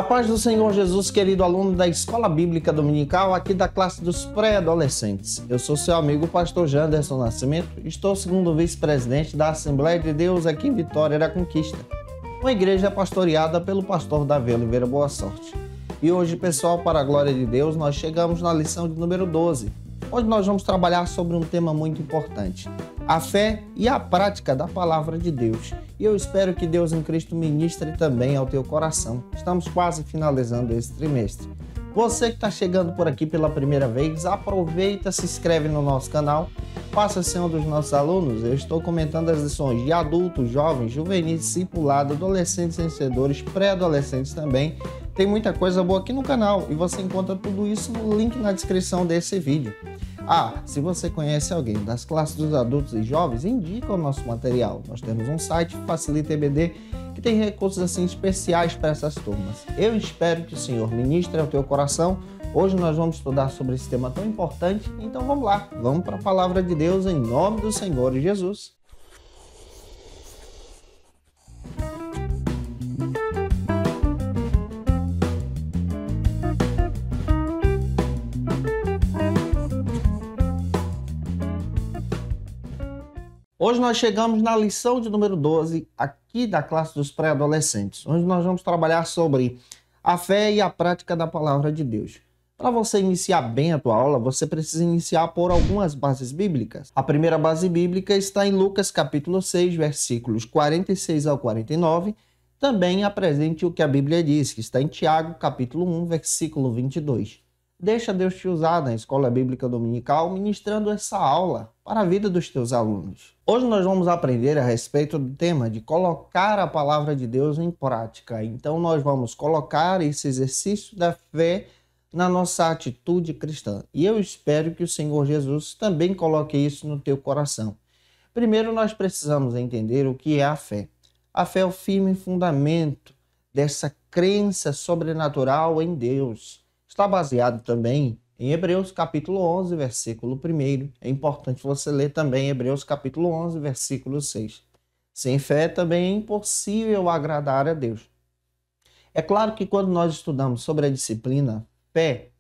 A paz do Senhor Jesus, querido aluno da Escola Bíblica Dominical, aqui da classe dos pré-adolescentes. Eu sou seu amigo, pastor Janderson Nascimento, estou segundo vice-presidente da Assembleia de Deus aqui em Vitória da Conquista, uma igreja pastoreada pelo pastor Davi Oliveira Boa Sorte. E hoje, pessoal, para a glória de Deus, nós chegamos na lição de número 12, onde nós vamos trabalhar sobre um tema muito importante, a fé e a prática da palavra de Deus. E eu espero que Deus em Cristo ministre também ao teu coração. Estamos quase finalizando esse trimestre. Você que está chegando por aqui pela primeira vez, aproveita, se inscreve no nosso canal, passa a ser um dos nossos alunos. Eu estou comentando as lições de adultos, jovens, juvenis, discipulado, adolescentes vencedores, pré-adolescentes também. Tem muita coisa boa aqui no canal e você encontra tudo isso no link na descrição desse vídeo. Se você conhece alguém das classes dos adultos e jovens, indica o nosso material. Nós temos um site, Facilita EBD, que tem recursos assim especiais para essas turmas. Eu espero que o Senhor ministre ao teu coração. Hoje nós vamos estudar sobre esse tema tão importante, então vamos lá, vamos para a palavra de Deus em nome do Senhor Jesus. Hoje nós chegamos na lição de número 12, aqui da classe dos pré-adolescentes, onde nós vamos trabalhar sobre a fé e a prática da palavra de Deus. Para você iniciar bem a tua aula, você precisa iniciar por algumas bases bíblicas. A primeira base bíblica está em Lucas capítulo 6, versículos 46 ao 49. Também apresente o que a Bíblia diz, que está em Tiago capítulo 1, versículo 22. Deixa Deus te usar na Escola Bíblica Dominical, ministrando essa aula para a vida dos teus alunos. Hoje nós vamos aprender a respeito do tema de colocar a palavra de Deus em prática. Então nós vamos colocar esse exercício da fé na nossa atitude cristã. E eu espero que o Senhor Jesus também coloque isso no teu coração. Primeiro nós precisamos entender o que é a fé. A fé é o firme fundamento dessa crença sobrenatural em Deus. Está baseado também em Hebreus capítulo 11, versículo 1. É importante você ler também Hebreus capítulo 11, versículo 6. Sem fé também é impossível agradar a Deus. É claro que quando nós estudamos sobre a disciplina fé,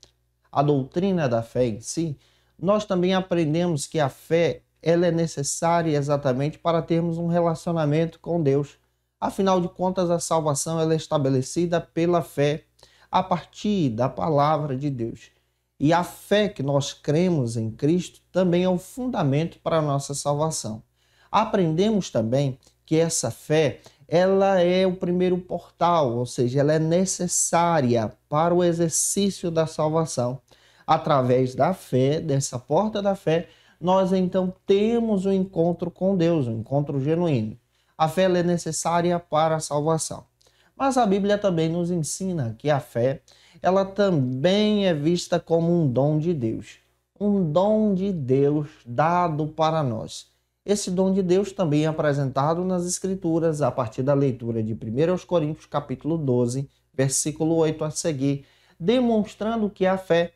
a doutrina da fé em si, nós também aprendemos que a fé ela é necessária exatamente para termos um relacionamento com Deus. Afinal de contas, a salvação ela é estabelecida pela fé, a partir da palavra de Deus. E a fé que nós cremos em Cristo também é o fundamento para a nossa salvação. Aprendemos também que essa fé, ela é o primeiro portal, ou seja, ela é necessária para o exercício da salvação. Através da fé, dessa porta da fé, nós então temos um encontro com Deus, um encontro genuíno. A fé ela é necessária para a salvação. Mas a Bíblia também nos ensina que a fé, ela também é vista como um dom de Deus. Um dom de Deus dado para nós. Esse dom de Deus também é apresentado nas Escrituras a partir da leitura de 1 Coríntios capítulo 12, versículo 8 a seguir, demonstrando que a fé,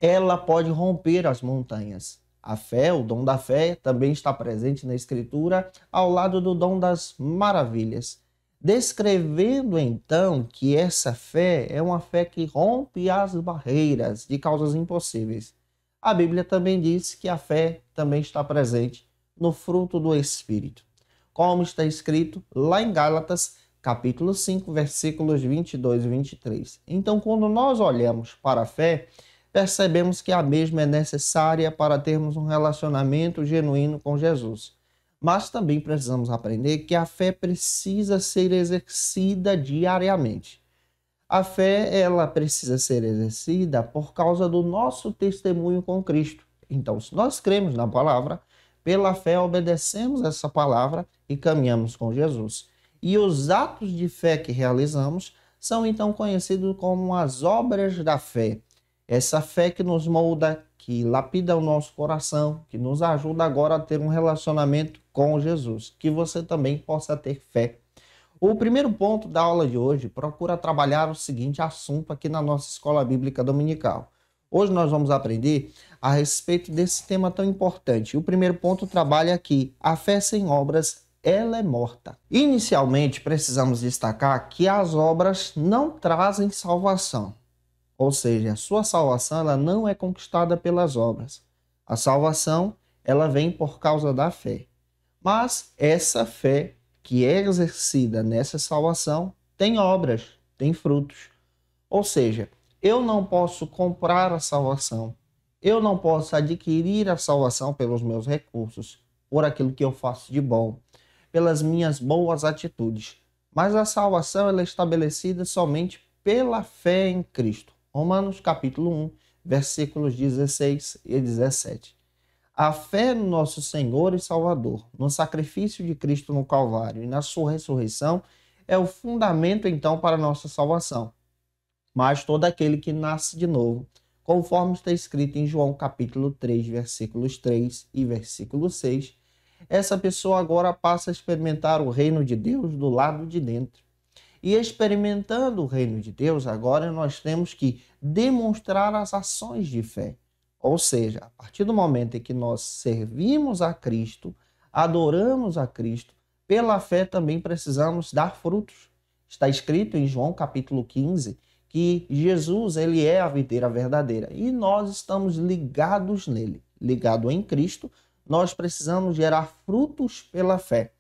ela pode romper as montanhas. A fé, o dom da fé, também está presente na Escritura ao lado do dom das maravilhas. Descrevendo então que essa fé é uma fé que rompe as barreiras de causas impossíveis. A Bíblia também diz que a fé também está presente no fruto do Espírito, como está escrito lá em Gálatas, capítulo 5, versículos 22 e 23. Então, quando nós olhamos para a fé, percebemos que a mesma é necessária para termos um relacionamento genuíno com Jesus. Mas também precisamos aprender que a fé precisa ser exercida diariamente. A fé, ela precisa ser exercida por causa do nosso testemunho com Cristo. Então, se nós cremos na palavra, pela fé obedecemos essa palavra e caminhamos com Jesus. E os atos de fé que realizamos são então conhecidos como as obras da fé. Essa fé que nos molda, que lapida o nosso coração, que nos ajuda agora a ter um relacionamento com Jesus, que você também possa ter fé. O primeiro ponto da aula de hoje procura trabalhar o seguinte assunto aqui na nossa Escola Bíblica Dominical. Hoje nós vamos aprender a respeito desse tema tão importante. O primeiro ponto trabalha aqui, a fé sem obras ela é morta. Inicialmente, precisamos destacar que as obras não trazem salvação. Ou seja, a sua salvação ela não é conquistada pelas obras. A salvação ela vem por causa da fé. Mas essa fé que é exercida nessa salvação tem obras, tem frutos. Ou seja, eu não posso comprar a salvação. Eu não posso adquirir a salvação pelos meus recursos, por aquilo que eu faço de bom, pelas minhas boas atitudes. Mas a salvação ela é estabelecida somente pela fé em Cristo. Romanos capítulo 1, versículos 16 e 17. A fé no nosso Senhor e Salvador, no sacrifício de Cristo no Calvário e na sua ressurreição, é o fundamento, então, para a nossa salvação. Mas todo aquele que nasce de novo, conforme está escrito em João capítulo 3, versículos 3 e versículo 6, essa pessoa agora passa a experimentar o reino de Deus do lado de dentro. E experimentando o reino de Deus, agora nós temos que demonstrar as ações de fé. Ou seja, a partir do momento em que nós servimos a Cristo, adoramos a Cristo, pela fé também precisamos dar frutos. Está escrito em João capítulo 15 que Jesus ele é a videira verdadeira e nós estamos ligados nele, ligado em Cristo, nós precisamos gerar frutos pela fé.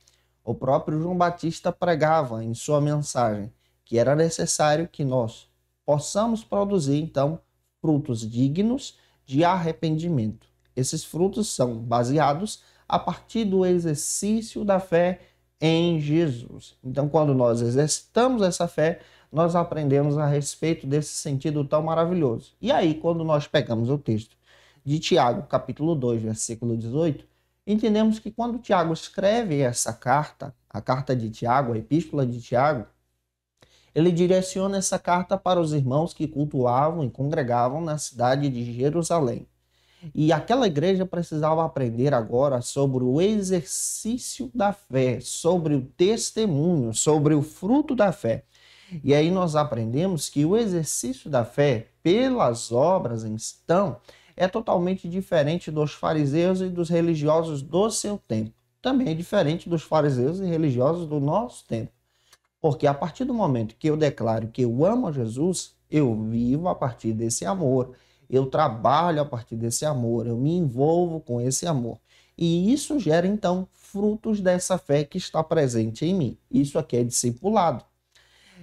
O próprio João Batista pregava em sua mensagem que era necessário que nós possamos produzir, então, frutos dignos de arrependimento. Esses frutos são baseados a partir do exercício da fé em Jesus. Então, quando nós exercitamos essa fé, nós aprendemos a respeito desse sentido tão maravilhoso. E aí, quando nós pegamos o texto de Tiago, capítulo 2, versículo 18, entendemos que quando Tiago escreve essa carta, a carta de Tiago, a epístola de Tiago, ele direciona essa carta para os irmãos que cultuavam e congregavam na cidade de Jerusalém. E aquela igreja precisava aprender agora sobre o exercício da fé, sobre o testemunho, sobre o fruto da fé. E aí nós aprendemos que o exercício da fé pelas obras, então, é totalmente diferente dos fariseus e dos religiosos do seu tempo. Também é diferente dos fariseus e religiosos do nosso tempo. Porque a partir do momento que eu declaro que eu amo a Jesus, eu vivo a partir desse amor, eu trabalho a partir desse amor, eu me envolvo com esse amor. E isso gera, então, frutos dessa fé que está presente em mim. Isso aqui é discipulado.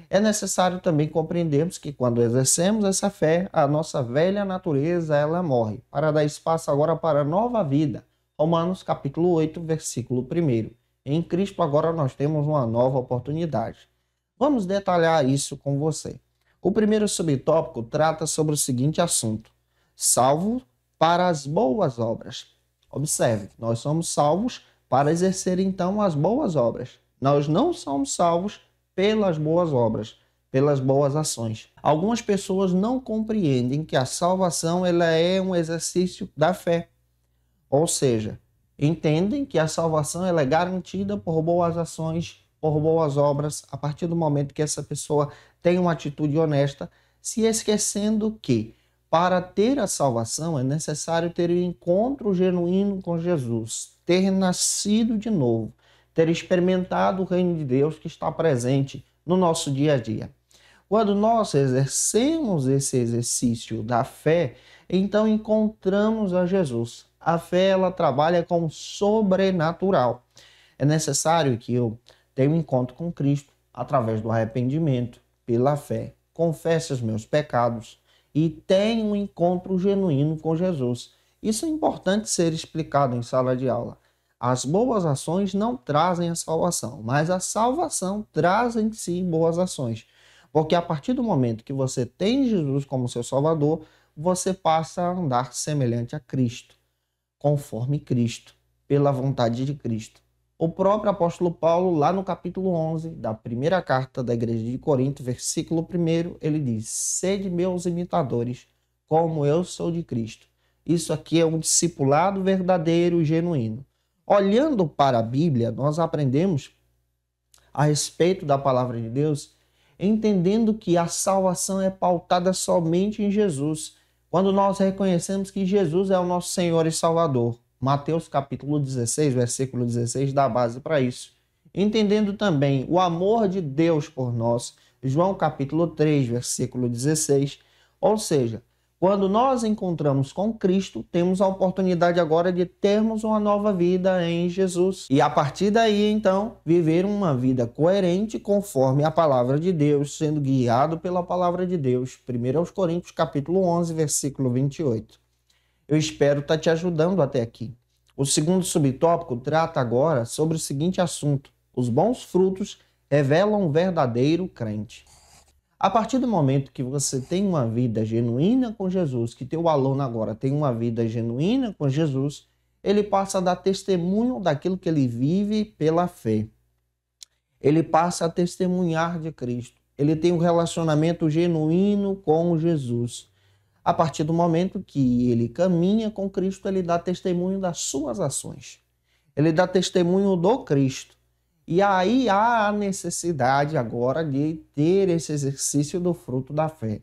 É necessário também compreendermos que quando exercemos essa fé, a nossa velha natureza ela morre, para dar espaço agora para a nova vida. Romanos capítulo 8, versículo 1. Em Cristo agora nós temos uma nova oportunidade. Vamos detalhar isso com você. O primeiro subtópico trata sobre o seguinte assunto: salvo para as boas obras. Observe, nós somos salvos para exercer então as boas obras. Nós não somos salvos pelas boas obras, pelas boas ações. Algumas pessoas não compreendem que a salvação ela é um exercício da fé. Ou seja, entendem que a salvação ela é garantida por boas ações, por boas obras, a partir do momento que essa pessoa tem uma atitude honesta, se esquecendo que para ter a salvação é necessário ter um encontro genuíno com Jesus, ter nascido de novo, ter experimentado o reino de Deus que está presente no nosso dia a dia. Quando nós exercemos esse exercício da fé, então encontramos a Jesus. A fé ela trabalha com o sobrenatural. É necessário que eu tenha um encontro com Cristo através do arrependimento, pela fé, confesse os meus pecados e tenha um encontro genuíno com Jesus. Isso é importante ser explicado em sala de aula. As boas ações não trazem a salvação, mas a salvação traz em si boas ações. Porque a partir do momento que você tem Jesus como seu Salvador, você passa a andar semelhante a Cristo, conforme Cristo, pela vontade de Cristo. O próprio apóstolo Paulo, lá no capítulo 11 da primeira carta da igreja de Corinto, versículo 1, ele diz: sede meus imitadores, como eu sou de Cristo. Isso aqui é um discipulado verdadeiro e genuíno. Olhando para a Bíblia, nós aprendemos a respeito da palavra de Deus, entendendo que a salvação é pautada somente em Jesus, quando nós reconhecemos que Jesus é o nosso Senhor e Salvador. Mateus capítulo 16, versículo 16 dá base para isso. entendendo também o amor de Deus por nós, João capítulo 3, versículo 16, ou seja, quando nós encontramos com Cristo, temos a oportunidade agora de termos uma nova vida em Jesus. E a partir daí, então, viver uma vida coerente conforme a palavra de Deus, sendo guiado pela palavra de Deus. 1 Coríntios capítulo 11, versículo 28. Eu espero estar te ajudando até aqui. O segundo subtópico trata agora sobre o seguinte assunto: os bons frutos revelam um verdadeiro crente. A partir do momento que você tem uma vida genuína com Jesus, que teu aluno agora tem uma vida genuína com Jesus, ele passa a dar testemunho daquilo que ele vive pela fé. Ele passa a testemunhar de Cristo. Ele tem um relacionamento genuíno com Jesus. A partir do momento que ele caminha com Cristo, ele dá testemunho das suas ações. Ele dá testemunho do Cristo. E aí há a necessidade agora de ter esse exercício do fruto da fé.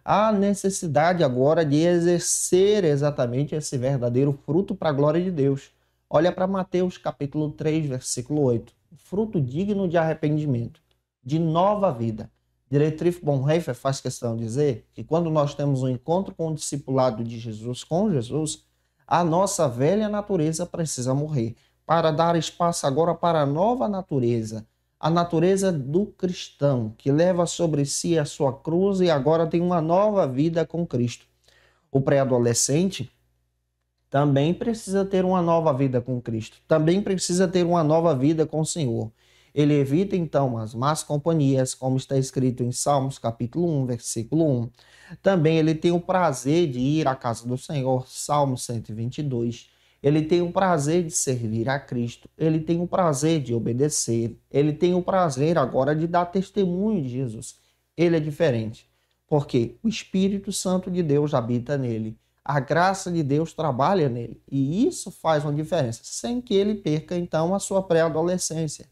Há a necessidade agora de exercer exatamente esse verdadeiro fruto para a glória de Deus. Olha para Mateus capítulo 3, versículo 8. Fruto digno de arrependimento, de nova vida. Dietrich Bonhoeffer faz questão de dizer que quando nós temos um encontro com o discipulado de Jesus, com Jesus, a nossa velha natureza precisa morrer, para dar espaço agora para a nova natureza, a natureza do cristão, que leva sobre si a sua cruz e agora tem uma nova vida com Cristo. O pré-adolescente também precisa ter uma nova vida com Cristo, também precisa ter uma nova vida com o Senhor. Ele evita, então, as más companhias, como está escrito em Salmos, capítulo 1, versículo 1. Também ele tem o prazer de ir à casa do Senhor, Salmos 122. Ele tem o prazer de servir a Cristo, ele tem o prazer de obedecer, ele tem o prazer agora de dar testemunho de Jesus. Ele é diferente, porque o Espírito Santo de Deus habita nele, a graça de Deus trabalha nele, e isso faz uma diferença, sem que ele perca, então, a sua pré-adolescência.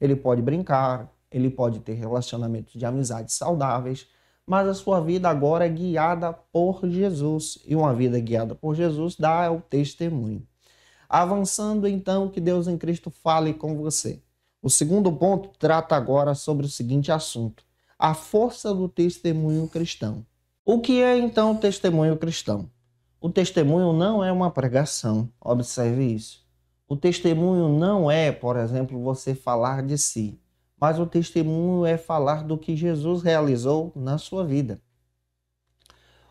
Ele pode brincar, ele pode ter relacionamentos de amizade saudáveis, mas a sua vida agora é guiada por Jesus. E uma vida guiada por Jesus dá o testemunho. Avançando então, que Deus em Cristo fale com você. O segundo ponto trata agora sobre o seguinte assunto: a força do testemunho cristão. O que é então o testemunho cristão? O testemunho não é uma pregação, observe isso. O testemunho não é, por exemplo, você falar de si, mas o testemunho é falar do que Jesus realizou na sua vida.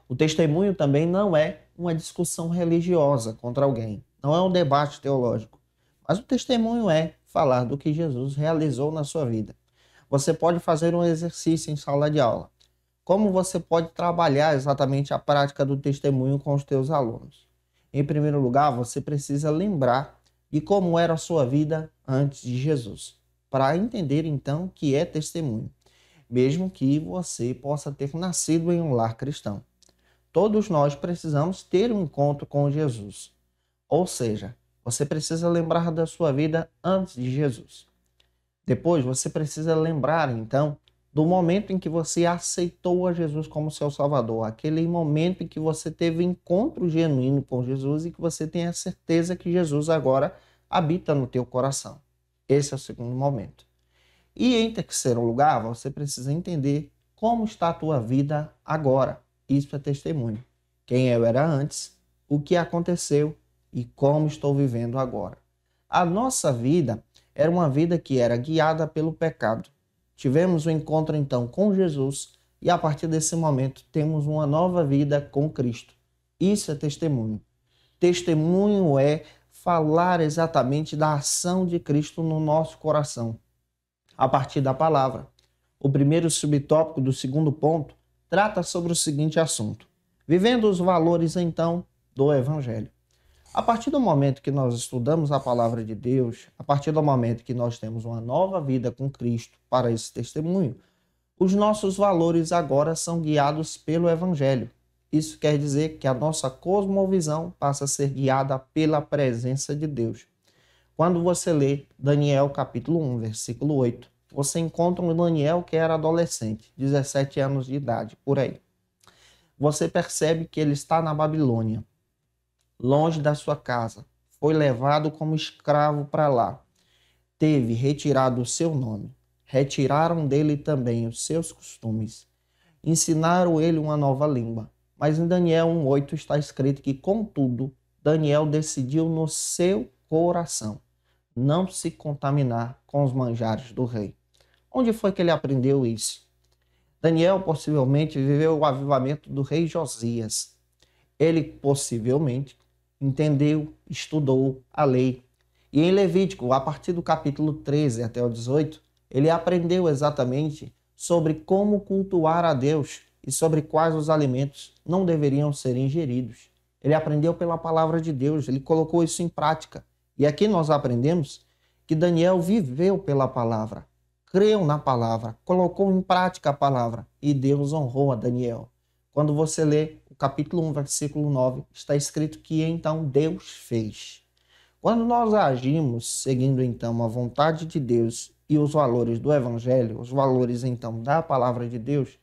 O testemunho também não é uma discussão religiosa contra alguém, não é um debate teológico, mas o testemunho é falar do que Jesus realizou na sua vida. Você pode fazer um exercício em sala de aula. Como você pode trabalhar exatamente a prática do testemunho com os teus alunos? Em primeiro lugar, você precisa lembrar de como era a sua vida antes de Jesus, para entender então que é testemunho, mesmo que você possa ter nascido em um lar cristão. Todos nós precisamos ter um encontro com Jesus, ou seja, você precisa lembrar da sua vida antes de Jesus. Depois você precisa lembrar então do momento em que você aceitou a Jesus como seu Salvador, aquele momento em que você teve um encontro genuíno com Jesus e que você tem a certeza que Jesus agora habita no teu coração. Esse é o segundo momento. E em terceiro lugar, você precisa entender como está a tua vida agora. Isso é testemunho. Quem eu era antes, o que aconteceu e como estou vivendo agora. A nossa vida era uma vida que era guiada pelo pecado. Tivemos um encontro então com Jesus e a partir desse momento temos uma nova vida com Cristo. Isso é testemunho. Testemunho é falar exatamente da ação de Cristo no nosso coração, a partir da palavra. O primeiro subtópico do segundo ponto trata sobre o seguinte assunto: vivendo os valores então do Evangelho. A partir do momento que nós estudamos a palavra de Deus, a partir do momento que nós temos uma nova vida com Cristo para esse testemunho, os nossos valores agora são guiados pelo Evangelho. Isso quer dizer que a nossa cosmovisão passa a ser guiada pela presença de Deus. Quando você lê Daniel capítulo 1, versículo 8, você encontra um Daniel que era adolescente, 17 anos de idade, por aí. Você percebe que ele está na Babilônia, longe da sua casa, foi levado como escravo para lá. teve retirado o seu nome. Retiraram dele também os seus costumes. Ensinaram ele uma nova língua. Mas em Daniel 1:8 está escrito que, contudo, Daniel decidiu no seu coração não se contaminar com os manjares do rei. Onde foi que ele aprendeu isso? Daniel possivelmente viveu o avivamento do rei Josias. Ele possivelmente entendeu, estudou a lei. E em Levítico, a partir do capítulo 13 até o 18, ele aprendeu exatamente sobre como cultuar a Deus e sobre quais os alimentos não deveriam ser ingeridos. Ele aprendeu pela palavra de Deus, ele colocou isso em prática. E aqui nós aprendemos que Daniel viveu pela palavra, creu na palavra, colocou em prática a palavra e Deus honrou a Daniel. Quando você lê o capítulo 1, versículo 9, está escrito que então Deus fez. Quando nós agimos seguindo então a vontade de Deus e os valores do Evangelho, os valores então da palavra de Deus,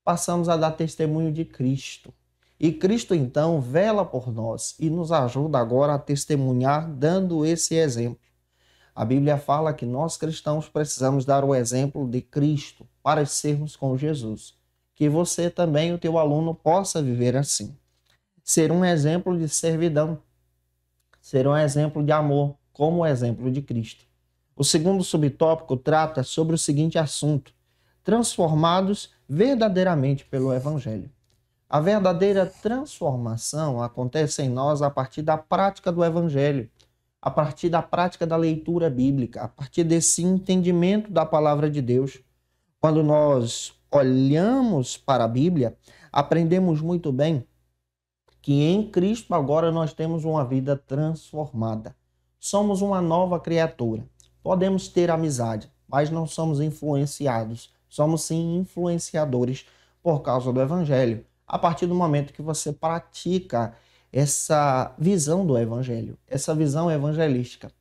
passamos a dar testemunho de Cristo. E Cristo então vela por nós e nos ajuda agora a testemunhar dando esse exemplo. A Bíblia fala que nós cristãos precisamos dar o exemplo de Cristo, parecermos com Jesus. Que você também, o teu aluno, possa viver assim. Ser um exemplo de servidão, ser um exemplo de amor, como o exemplo de Cristo. O segundo subtópico trata sobre o seguinte assunto: transformados verdadeiramente pelo Evangelho. A verdadeira transformação acontece em nós a partir da prática do Evangelho, a partir da prática da leitura bíblica, a partir desse entendimento da palavra de Deus. Quando nós olhamos para a Bíblia, aprendemos muito bem que em Cristo agora nós temos uma vida transformada. Somos uma nova criatura. Podemos ter amizade, mas não somos influenciados. Somos sim influenciadores por causa do Evangelho. A partir do momento que você pratica essa visão do Evangelho, essa visão evangelística.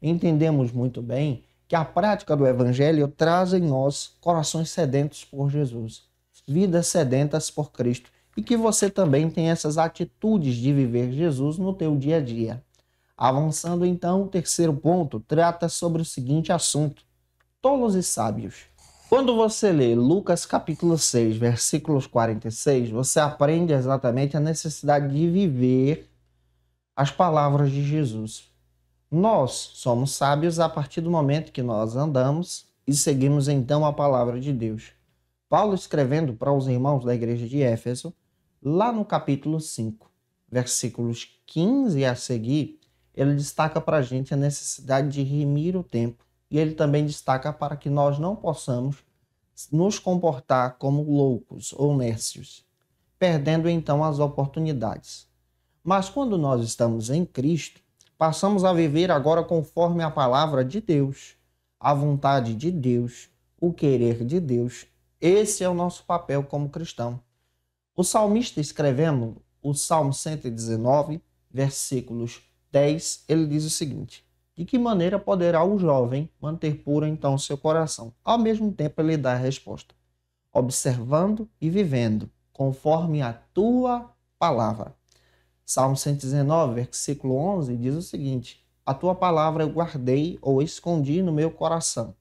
Entendemos muito bem que a prática do Evangelho traz em nós corações sedentos por Jesus, vidas sedentas por Cristo, e que você também tem essas atitudes de viver Jesus no teu dia a dia. Avançando então, o terceiro ponto trata sobre o seguinte assunto: tolos e sábios. Quando você lê Lucas capítulo 6, versículos 46, você aprende exatamente a necessidade de viver as palavras de Jesus. Nós somos sábios a partir do momento que nós andamos e seguimos então a palavra de Deus. Paulo, escrevendo para os irmãos da igreja de Éfeso, lá no capítulo 5, versículos 15 a seguir, ele destaca para a gente a necessidade de remir o tempo. E ele também destaca para que nós não possamos nos comportar como loucos ou nércios, perdendo então as oportunidades. Mas quando nós estamos em Cristo, passamos a viver agora conforme a palavra de Deus, a vontade de Deus, o querer de Deus. Esse é o nosso papel como cristão. O salmista, escrevendo o Salmo 119, versículos 10, ele diz o seguinte: de que maneira poderá o jovem manter puro então seu coração? Ao mesmo tempo ele dá a resposta: observando e vivendo, conforme a tua palavra. Salmo 119, versículo 11, diz o seguinte: a tua palavra eu guardei ou escondi no meu coração,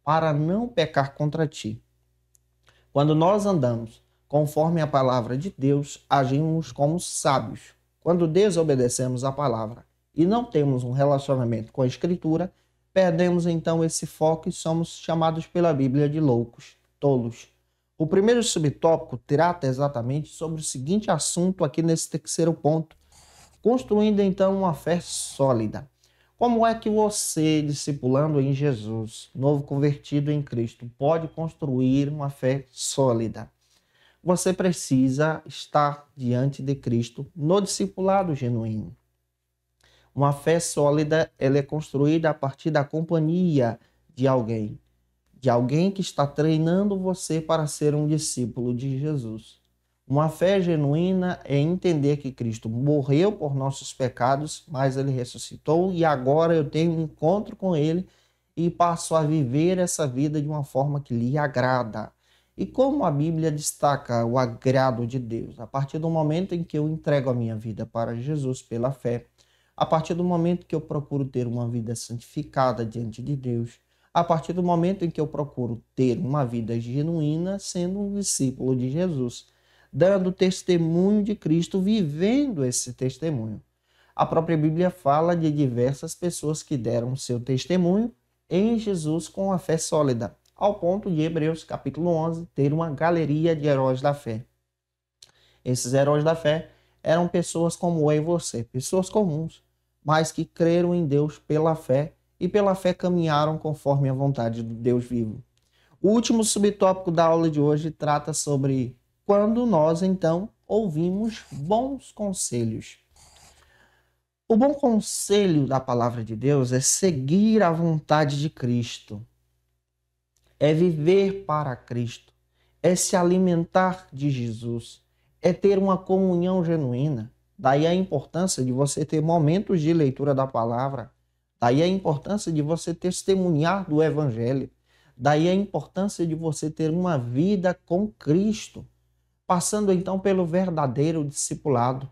para não pecar contra ti. Quando nós andamos conforme a palavra de Deus, agimos como sábios. Quando desobedecemos a palavra e não temos um relacionamento com a Escritura, perdemos então esse foco e somos chamados pela Bíblia de loucos, tolos. O primeiro subtópico trata exatamente sobre o seguinte assunto aqui nesse terceiro ponto: construindo então uma fé sólida. Como é que você, discipulando em Jesus, novo convertido em Cristo, pode construir uma fé sólida? Você precisa estar diante de Cristo no discipulado genuíno. Uma fé sólida, ela é construída a partir da companhia de alguém que está treinando você para ser um discípulo de Jesus. Uma fé genuína é entender que Cristo morreu por nossos pecados, mas ele ressuscitou e agora eu tenho um encontro com ele e passo a viver essa vida de uma forma que lhe agrada. E como a Bíblia destaca o agrado de Deus? A partir do momento em que eu entrego a minha vida para Jesus pela fé, A partir do momento que eu procuro ter uma vida santificada diante de Deus, a partir do momento em que eu procuro ter uma vida genuína sendo um discípulo de Jesus, dando testemunho de Cristo, vivendo esse testemunho. A própria Bíblia fala de diversas pessoas que deram seu testemunho em Jesus com a fé sólida, ao ponto de Hebreus capítulo 11 ter uma galeria de heróis da fé. Esses heróis da fé eram pessoas como eu e você, pessoas comuns, mas que creram em Deus pela fé e pela fé caminharam conforme a vontade do Deus vivo. O último subtópico da aula de hoje trata sobre quando nós, então, ouvimos bons conselhos. O bom conselho da palavra de Deus é seguir a vontade de Cristo, é viver para Cristo, é se alimentar de Jesus, é ter uma comunhão genuína. Daí a importância de você ter momentos de leitura da palavra, daí a importância de você testemunhar do Evangelho, daí a importância de você ter uma vida com Cristo, passando então pelo verdadeiro discipulado.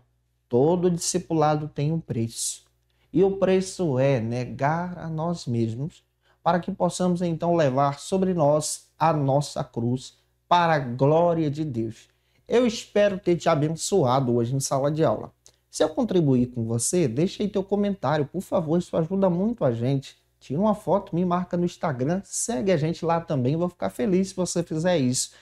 Todo discipulado tem um preço, e o preço é negar a nós mesmos, para que possamos então levar sobre nós a nossa cruz para a glória de Deus. Eu espero ter te abençoado hoje em sala de aula. Se eu contribuir com você, deixa aí teu comentário, por favor, isso ajuda muito a gente. Tira uma foto, me marca no Instagram, segue a gente lá também, vou ficar feliz se você fizer isso.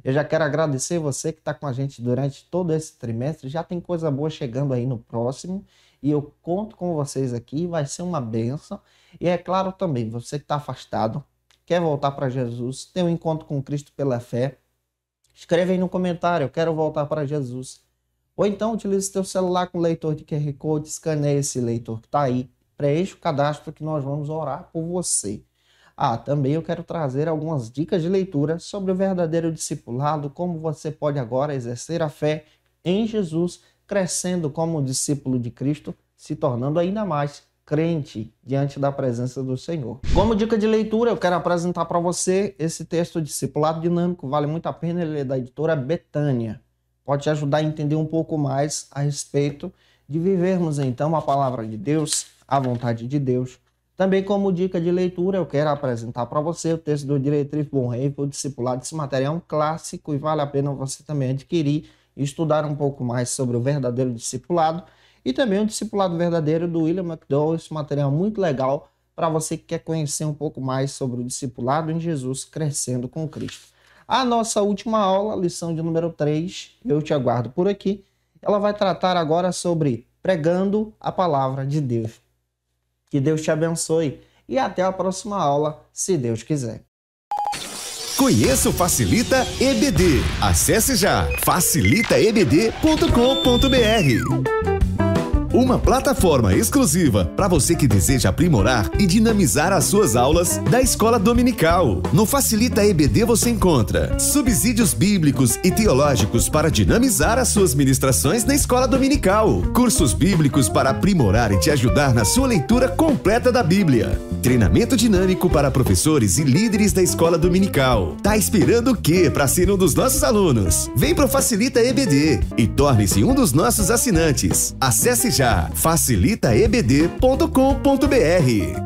Eu já quero agradecer você que está com a gente durante todo esse trimestre, já tem coisa boa chegando aí no próximo, e eu conto com vocês aqui, vai ser uma bênção. E é claro também, você que está afastado, quer voltar para Jesus, tem um encontro com Cristo pela fé, escreve aí no comentário, eu quero voltar para Jesus. Ou então utilize seu celular com leitor de QR Code, escaneie esse leitor que está aí, preencha o cadastro que nós vamos orar por você. Também eu quero trazer algumas dicas de leitura sobre o verdadeiro discipulado, como você pode agora exercer a fé em Jesus, crescendo como discípulo de Cristo, se tornando ainda mais crente diante da presença do Senhor. Como dica de leitura, eu quero apresentar para você esse texto Discipulado Dinâmico, vale muito a pena, ele é da editora Betânia. Pode te ajudar a entender um pouco mais a respeito de vivermos então a palavra de Deus, a vontade de Deus. Também como dica de leitura, eu quero apresentar para você o texto do Dietrich Bonhoeffer, o Discipulado. Esse material é um clássico e vale a pena você também adquirir e estudar um pouco mais sobre o verdadeiro discipulado. E também o Discipulado Verdadeiro do William McDowell, esse material muito legal para você que quer conhecer um pouco mais sobre o discipulado em Jesus, crescendo com Cristo. A nossa última aula, lição de número 3, eu te aguardo por aqui. Ela vai tratar agora sobre pregando a palavra de Deus. Que Deus te abençoe e até a próxima aula, se Deus quiser. Conheça o Facilita EBD. Acesse já facilitaebd.com.br. Uma plataforma exclusiva para você que deseja aprimorar e dinamizar as suas aulas da escola dominical. No Facilita EBD você encontra subsídios bíblicos e teológicos para dinamizar as suas ministrações na escola dominical, cursos bíblicos para aprimorar e te ajudar na sua leitura completa da Bíblia, treinamento dinâmico para professores e líderes da escola dominical. Tá esperando o quê para ser um dos nossos alunos? Vem pro Facilita EBD e torne-se um dos nossos assinantes. Acesse já facilitaebd.com.br.